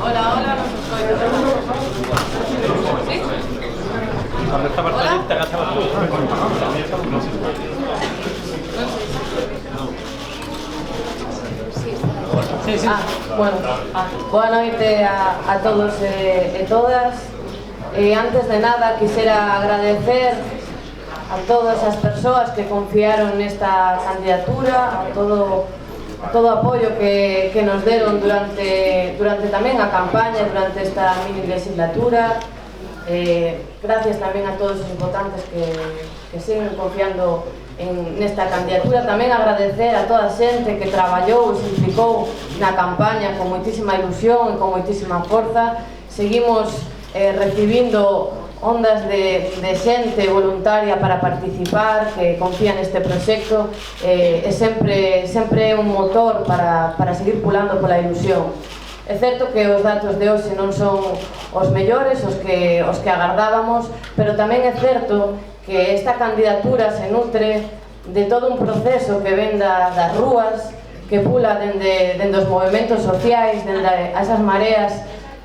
Hola, hola, no ¿sí? Cuando estabas allí te agachabas tú. Sí, sí. Bueno, boa noite a todos e todas. Antes de nada, quixera agradecer a todas as persoas que confiaron nesta candidatura, a todo o apoio que nos deron durante tamén a campaña, durante esta mini legislatura. Gracias tamén a todos os votantes que siguen confiando nesta candidatura. Tamén agradecer a toda a xente que traballou e se implicou na campaña con moitísima ilusión e con moitísima forza. Seguimos recibindo ondas de xente voluntaria para participar, que confía neste proxecto, e sempre é un motor para seguir pulando pola ilusión. É certo que os datos de hoxe non son os mellores, os que agardábamos, pero tamén é certo que esta candidatura se nutre de todo un proceso que ven das rúas, que pula dende os movementos sociais, dende a esas mareas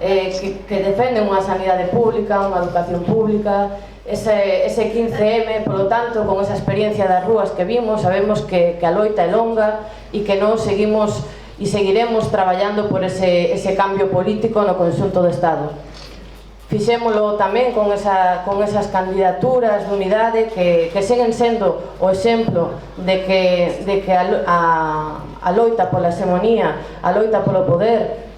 que defenden unha sanidade pública, unha educación pública, ese 15M. Polo tanto, con esa experiencia das rúas que vimos, sabemos que a loita é longa e que non seguimos e seguiremos traballando por ese cambio político no conxunto do Estado. Fixémolo tamén con esas candidaturas de unidade que seguen sendo o exemplo de que a loita pola hegemonía, a loita polo poder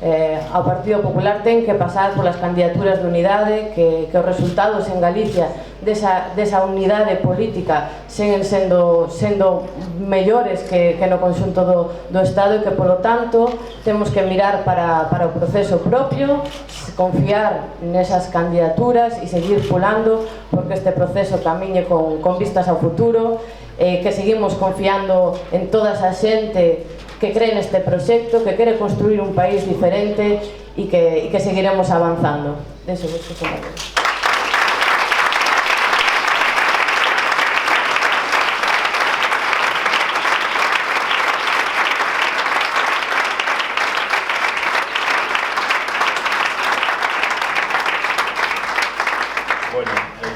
ao Partido Popular ten que pasar polas candidaturas de unidade, que os resultados en Galicia desa unidade política seguen sendo mellores que no conxunto do Estado, e que, polo tanto, temos que mirar para o proceso propio, confiar nesas candidaturas e seguir pulando porque este proceso camiñe con vistas ao futuro, que seguimos confiando en toda esa xente que cree neste proxecto, que quere construir un país diferente e que seguiremos avanzando. Eso é o que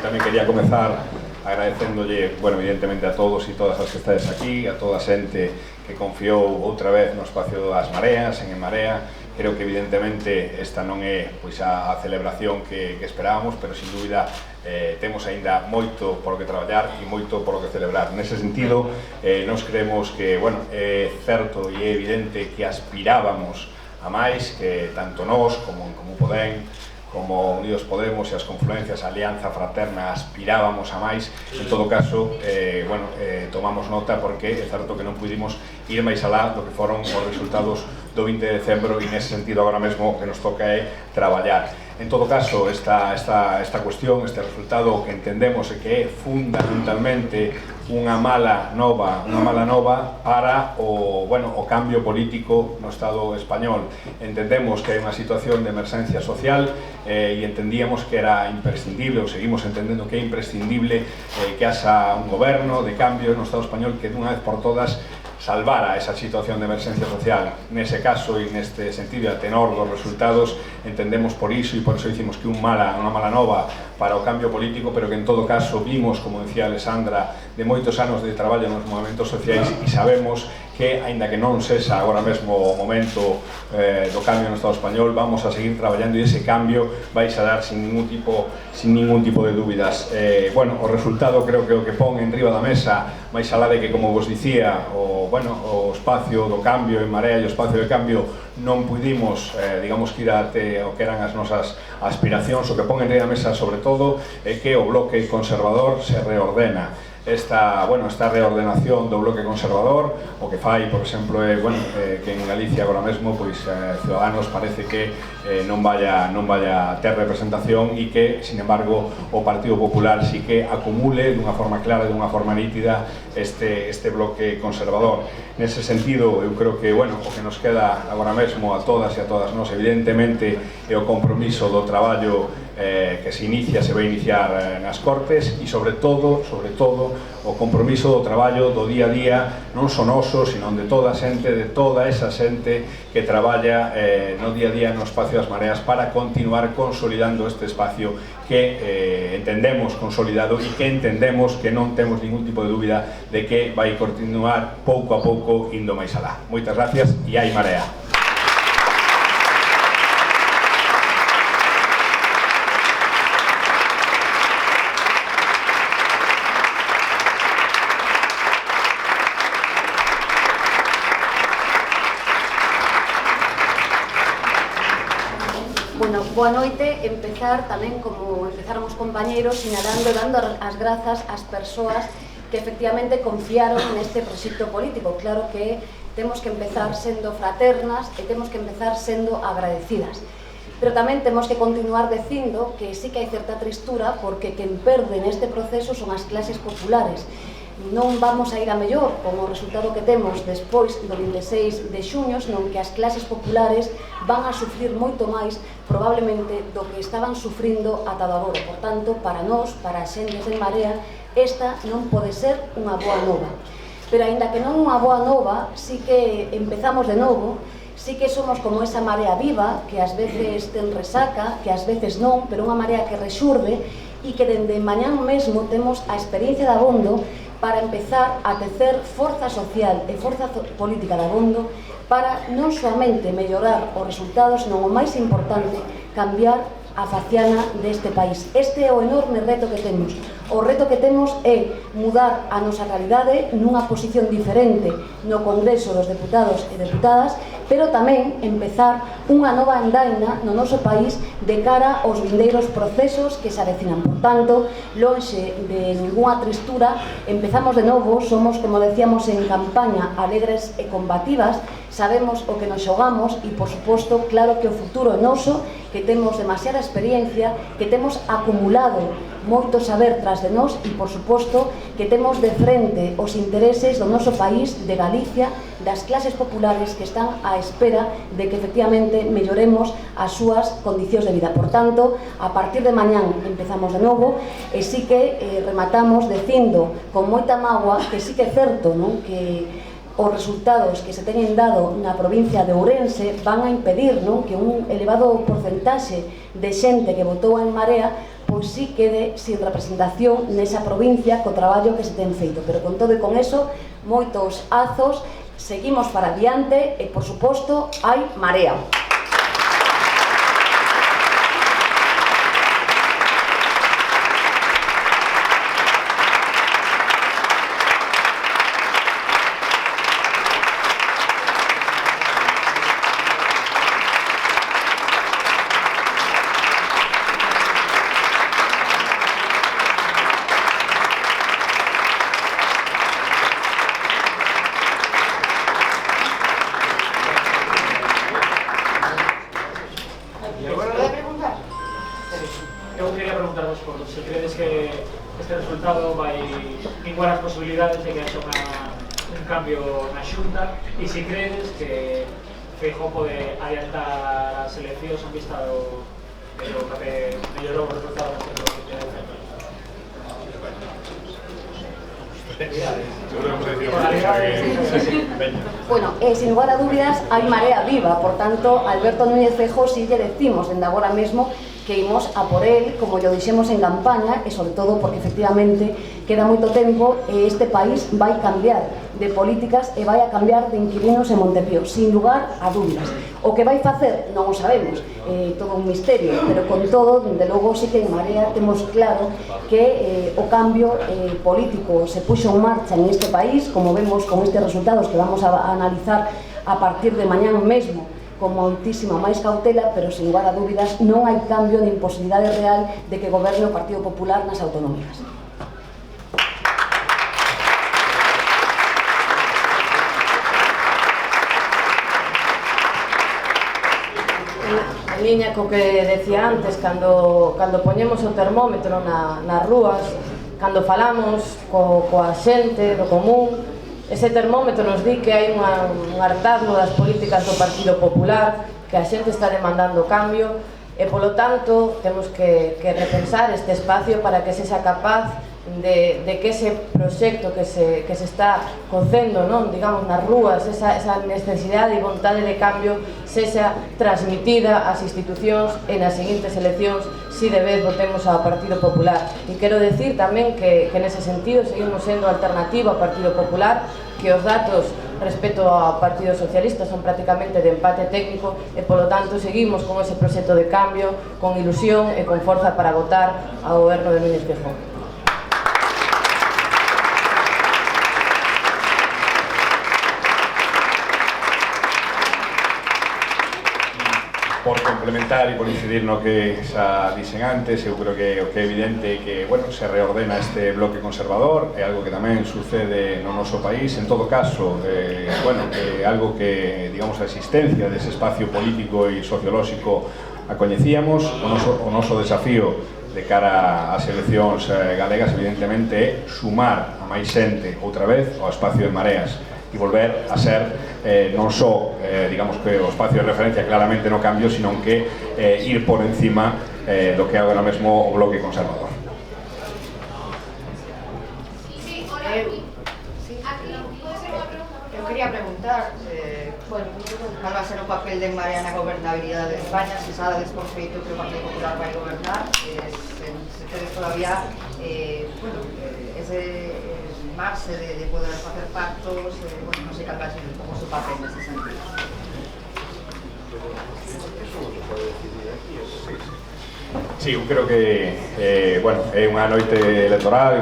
Tamén quería comezar agradecéndolle, evidentemente a todos e todas as que estáis aquí, a toda a xente que confiou outra vez no espacio das Mareas, en Marea. Creo que evidentemente esta non é a celebración que esperábamos, pero sin dúbida temos aínda moito por que traballar e moito por que celebrar. Nese sentido, nos creemos que, é certo e é evidente que aspirábamos a máis, que tanto nós como Podem, como Unidos Podemos e as confluencias, a Alianza Fraterna, aspirábamos a máis. En todo caso, tomamos nota porque é certo que non pudimos ir máis alá do que foron os resultados do 20 de decembro, e nese sentido agora mesmo o que nos toca é traballar. En todo caso, esta cuestión, este resultado que entendemos é que é fundamentalmente unha mala nova para o cambio político no Estado español. Entendemos que hai unha situación de emerxencia social e entendíamos que era imprescindible, ou seguimos entendendo que é imprescindible que haxa un goberno de cambio no Estado español que dunha vez por todas salvara esa situación de emerxencia social. Nese caso e neste sentido, a tenor dos resultados, entendemos por iso e por iso dicimos que unha mala nova para o cambio político, pero que en todo caso vimos, como decía Alessandra, de moitos anos de traballo nos movimentos sociais, e sabemos que, aínda que non sexa agora mesmo o momento do cambio no Estado español, vamos a seguir traballando e ese cambio vais a dar sin ningún tipo de dúbidas. O resultado creo que o que pon en riba da mesa, máis alá de que, como vos dicía, o espacio do cambio en Marea e o espacio de cambio non pudimos, digamos, que ir até o que eran as nosas aspiracións, o que pon en riba da mesa sobre todo é que o bloque conservador se reordena. Esta reordenación do bloque conservador o que fai, por exemplo, é que en Galicia agora mesmo Ciudadanos parece que non vaya ter representación, e que, sin embargo, o Partido Popular sí que acumule dunha forma clara, dunha forma nítida este bloque conservador. Nese sentido, eu creo que o que nos queda agora mesmo a todas e a todas nós, evidentemente, é o compromiso do traballo que se vai iniciar nas Cortes, e sobre todo o compromiso do traballo do día a día, non só noso, sino de toda a xente, de toda esa xente que traballa no día a día no espacio das Mareas para continuar consolidando este espacio que entendemos consolidado e que entendemos que non temos ningún tipo de dúbida de que vai continuar pouco a pouco indo máis alá. Moitas gracias e hai Marea. Bueno, boa noite. Empezar tamén, como empezaron os compañeiros, sinalando, dando as grazas ás persoas que efectivamente confiaron neste proxecto político. Claro que temos que empezar sendo fraternas e temos que empezar sendo agradecidas. Pero tamén temos que continuar dicindo que sí que hai certa tristura, porque quen perde neste proceso son as clases populares. Non vamos a ir a mellor como o resultado que temos despois do 26 de xuño, senón que as clases populares van a sufrir moito máis probablemente do que estaban sufrindo ata agora. Por tanto, para nós, para as xentes en Marea, esta non pode ser unha boa nova. Pero aínda que non unha boa nova, sí que empezamos de novo, sí que somos como esa marea viva, que ás veces ten resaca, que ás veces non, pero unha marea que rexurde e que dende mañán mesmo temos a experiencia de Abondo para empezar a tecer forza social e forza política de Abondo para non soamente mellorar os resultados, senón o máis importante, cambiar a faciana deste país. Este é o enorme reto que temos. O reto que temos é mudar a nosa realidade nunha posición diferente no Congreso dos Deputados e Deputadas, pero tamén empezar unha nova andaina no noso país de cara aos vindeiros procesos que se avecinan. Por tanto, lonxe de ninguna tristura, empezamos de novo, somos, como decíamos en campaña, alegres e combativas, sabemos o que nos xogamos e, por suposto, claro que o futuro é noso, que temos demasiada experiencia, que temos acumulado moito saber tras de nós e, por suposto, que temos de frente os intereses do noso país, de Galicia, das clases populares que están á espera de que efectivamente melloremos as súas condicións de vida. Por tanto, a partir de mañán empezamos de novo e sí que rematamos dicindo con moita mágoa que sí que é certo, non? Que os resultados que se teñen dado na provincia de Ourense van a impedir, non? Que un elevado porcentaxe de xente que votou en Marea pois sí quede sin representación nesa provincia co traballo que se ten feito. Pero con todo e con eso, moitos azos, seguimos para adiante e, por suposto, hai Marea. De que haxa un cambio na Xunta e se credes que Feijóo pode adiantar as eleccións en vista do que mellorou os resultados neste proceso. Bueno, sin lugar a dúbidas hai Marea viva, por tanto Alberto Núñez Feijóo si lle decimos dende agora mesmo que imos a por él, como lle dixemos en campaña, e sobre todo porque efectivamente queda moito tempo e este país vai cambiar de políticas e vai a cambiar de inquilinos en Montepío, sin lugar a dúbidas. O que vai facer non o sabemos, todo un misterio, pero con todo, dende logo, sí que en Marea temos claro que o cambio político se puxo en marcha en este país, como vemos con estes resultados que vamos a analizar a partir de mañán mesmo, con moitísima máis cautela, pero sin lugar a dúbidas non hai cambio de imposibilidade real de que goberne o Partido Popular nas autonómicas. En liña co que decía antes, cando poñemos o termómetro nas rúas, cando falamos coa xente do común, ese termómetro nos di que hai un hartazgo das políticas do Partido Popular, que a xente está demandando cambio, e polo tanto temos que repensar este espacio para que sexa capaz de que ese proxecto que se está cocendo, non, digamos, nas rúas, esa necesidade e vontade de cambio sexa transmitida ás institucións e nas seguintes eleccións si de vez votemos ao Partido Popular. E quero decir tamén que nese sentido seguimos sendo alternativa ao Partido Popular, que os datos respecto ao Partido Socialista son prácticamente de empate técnico e polo tanto seguimos con ese proxecto de cambio, con ilusión e con forza para votar ao goberno de Núñez Feijóo. Por complementar e por incidir no que xa dixen antes, eu creo que o que é evidente é que, bueno, se reordena este bloque conservador, é algo que tamén sucede no noso país, en todo caso, bueno, é algo que, digamos, a existencia dese espacio político e sociolóxico a coñecíamos, o noso desafío de cara ás eleccións galegas, evidentemente, é sumar a máis xente outra vez ao espacio de Mareas e volver a ser non só, digamos que o espacio de referencia claramente no cambio, sino que ir por encima do que é agora mesmo o bloque conservador. Sí, hola, aquí. ¿Puede ser una pregunta? Eu quería preguntar cal va a ser o papel de Marea na gobernabilidade de España, se sabes por feito que o Partido Popular vai gobernar, se tedes todavía ese marxe de poder facer pactos, non sei cal vai ser como o seu papel nese sentido. Sí, eu creo que bueno, é unha noite electoral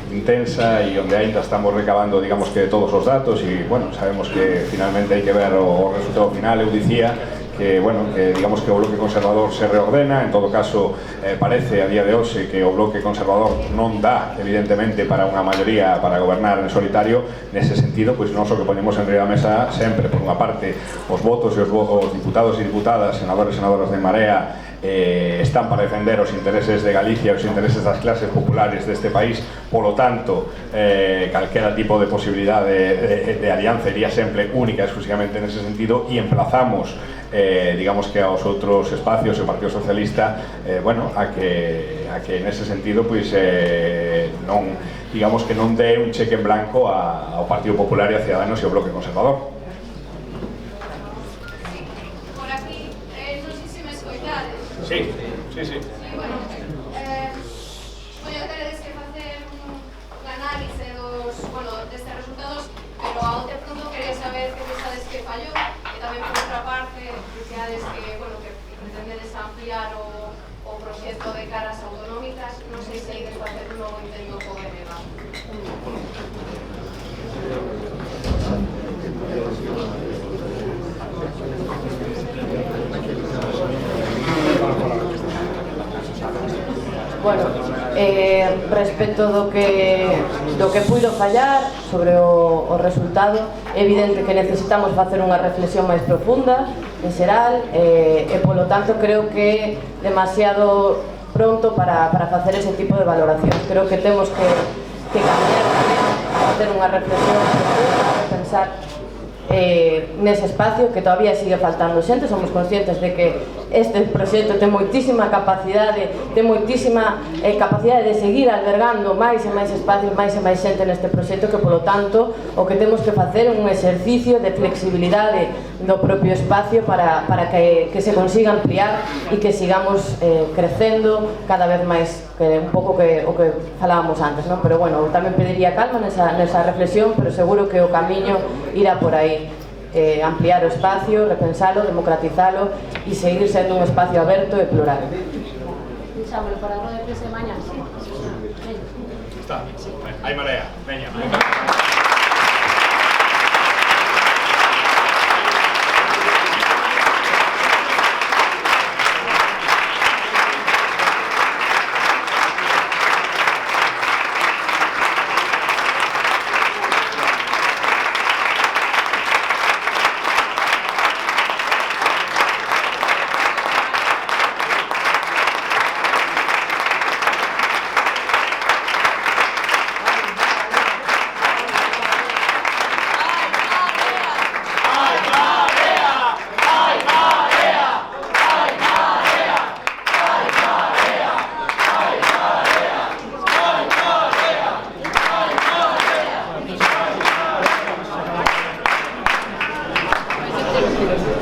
intensa e onde ainda estamos recabando, digamos, que todos os datos e, bueno, sabemos que finalmente hai que ver o resultado final. Eu dicía que, bueno, que digamos que o bloque conservador se reordena, en todo caso parece a día de hoxe que o bloque conservador non dá, evidentemente, para unha maioría para gobernar en solitario. Nese sentido, pois nós o que ponemos en riba da mesa sempre, por unha parte, os votos e os diputados e diputadas, senadores e senadoras de Marea están para defender os intereses de Galicia e os intereses das clases populares deste país, polo tanto calquera tipo de posibilidade de alianza iría sempre única e exclusivamente nese sentido, e emplazamos digamos que aos outros espacios e o Partido Socialista bueno, a que nese sentido pois non, digamos que non dé un cheque en blanco ao Partido Popular e a Ciudadanos e ao bloque conservador. Sí, sí, sí. Sí, bueno, teredes que facer un análise destes resultados, pero a bote pronto quería saber que pensades que fallou, e tamén por outra parte, deseades que pretendedes ampliar o proxecto de caras autonómicas, non sei se ides facer un novo intento co BNG. Bueno, respecto do que puido fallar sobre o resultado, é evidente que necesitamos facer unha reflexión máis profunda, en xeral, e polo tanto creo que é demasiado pronto para facer ese tipo de valoracións. Creo que temos que cambiar tamén, facer unha reflexión profunda, pensar nese espacio que todavía sigue faltando xente. Somos conscientes de que este proxecto ten moitísima capacidade de seguir albergando máis e máis espacios, máis e máis xente neste proxecto, que polo tanto o que temos que facer é un exercicio de flexibilidade do propio espacio para que se consiga ampliar e que sigamos crecendo cada vez máis, que un pouco o que falábamos antes, non? Pero bueno, tamén pediría calma nesa reflexión, pero seguro que o camiño irá por aí. Ampliar o espacio, repensalo, democratizalo e seguir sendo un espacio aberto e plural. Deixámoslo para a roda de prensa de mañá. Está, hai Marea, veña. Gracias.